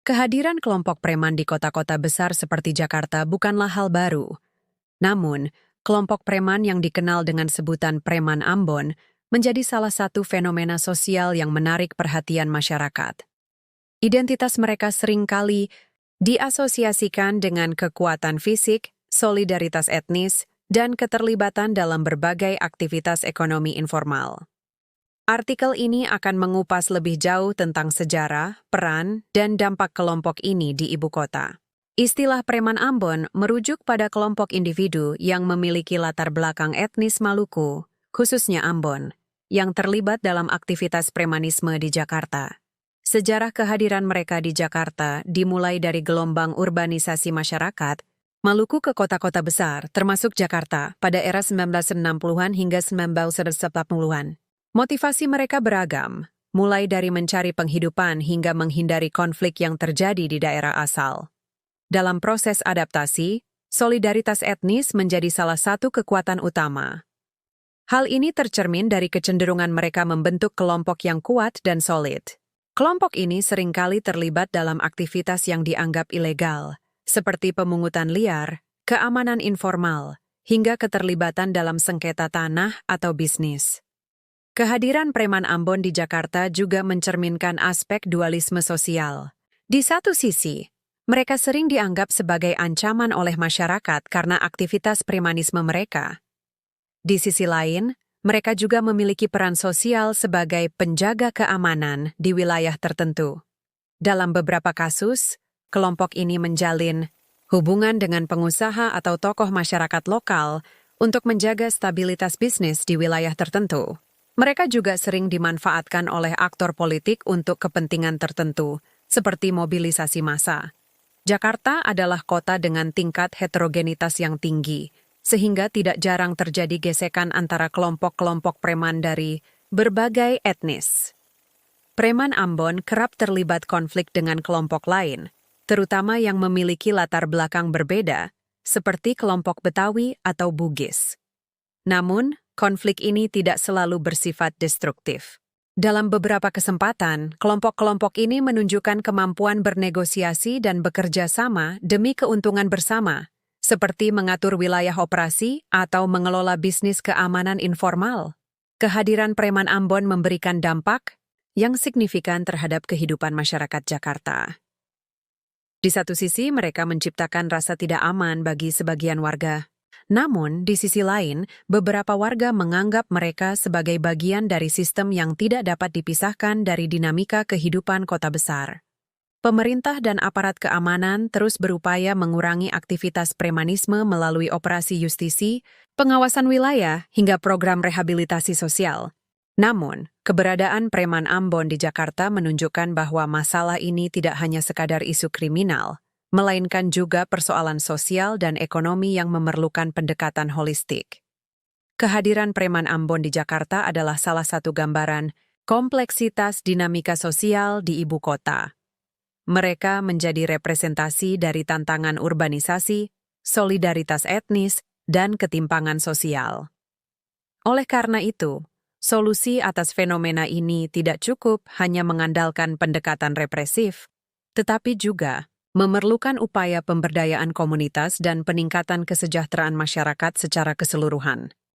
Kehadiran kelompok preman di kota-kota besar seperti Jakarta bukanlah hal baru. Namun, kelompok preman yang dikenal dengan sebutan preman Ambon menjadi salah satu fenomena sosial yang menarik perhatian masyarakat. Identitas mereka seringkali diasosiasikan dengan kekuatan fisik, solidaritas etnis, dan keterlibatan dalam berbagai aktivitas ekonomi informal. Artikel ini akan mengupas lebih jauh tentang sejarah, peran, dan dampak kelompok ini di ibu kota. Istilah preman Ambon merujuk pada kelompok individu yang memiliki latar belakang etnis Maluku, khususnya Ambon, yang terlibat dalam aktivitas premanisme di Jakarta. Sejarah kehadiran mereka di Jakarta dimulai dari gelombang urbanisasi masyarakat Maluku ke kota-kota besar, termasuk Jakarta, pada era 1960-an hingga 1970-an. Motivasi mereka beragam, mulai dari mencari penghidupan hingga menghindari konflik yang terjadi di daerah asal. Dalam proses adaptasi, solidaritas etnis menjadi salah satu kekuatan utama. Hal ini tercermin dari kecenderungan mereka membentuk kelompok yang kuat dan solid. Kelompok ini seringkali terlibat dalam aktivitas yang dianggap ilegal, seperti pemungutan liar, keamanan informal, hingga keterlibatan dalam sengketa tanah atau bisnis. Kehadiran preman Ambon di Jakarta juga mencerminkan aspek dualisme sosial. Di satu sisi, mereka sering dianggap sebagai ancaman oleh masyarakat karena aktivitas premanisme mereka. Di sisi lain, mereka juga memiliki peran sosial sebagai penjaga keamanan di wilayah tertentu. Dalam beberapa kasus, kelompok ini menjalin hubungan dengan pengusaha atau tokoh masyarakat lokal untuk menjaga stabilitas bisnis di wilayah tertentu. Mereka juga sering dimanfaatkan oleh aktor politik untuk kepentingan tertentu, seperti mobilisasi massa. Jakarta adalah kota dengan tingkat heterogenitas yang tinggi, sehingga tidak jarang terjadi gesekan antara kelompok-kelompok preman dari berbagai etnis. Preman Ambon kerap terlibat konflik dengan kelompok lain, terutama yang memiliki latar belakang berbeda, seperti kelompok Betawi atau Bugis. Namun, konflik ini tidak selalu bersifat destruktif. Dalam beberapa kesempatan, kelompok-kelompok ini menunjukkan kemampuan bernegosiasi dan bekerja sama demi keuntungan bersama, seperti mengatur wilayah operasi atau mengelola bisnis keamanan informal. Kehadiran preman Ambon memberikan dampak yang signifikan terhadap kehidupan masyarakat Jakarta. Di satu sisi, mereka menciptakan rasa tidak aman bagi sebagian warga. Namun, di sisi lain, beberapa warga menganggap mereka sebagai bagian dari sistem yang tidak dapat dipisahkan dari dinamika kehidupan kota besar. Pemerintah dan aparat keamanan terus berupaya mengurangi aktivitas premanisme melalui operasi justisi, pengawasan wilayah, hingga program rehabilitasi sosial. Namun, keberadaan preman Ambon di Jakarta menunjukkan bahwa masalah ini tidak hanya sekadar isu kriminal, melainkan juga persoalan sosial dan ekonomi yang memerlukan pendekatan holistik. Kehadiran preman Ambon di Jakarta adalah salah satu gambaran kompleksitas dinamika sosial di ibu kota. Mereka menjadi representasi dari tantangan urbanisasi, solidaritas etnis, dan ketimpangan sosial. Oleh karena itu, solusi atas fenomena ini tidak cukup hanya mengandalkan pendekatan represif, tetapi juga memerlukan upaya pemberdayaan komunitas dan peningkatan kesejahteraan masyarakat secara keseluruhan.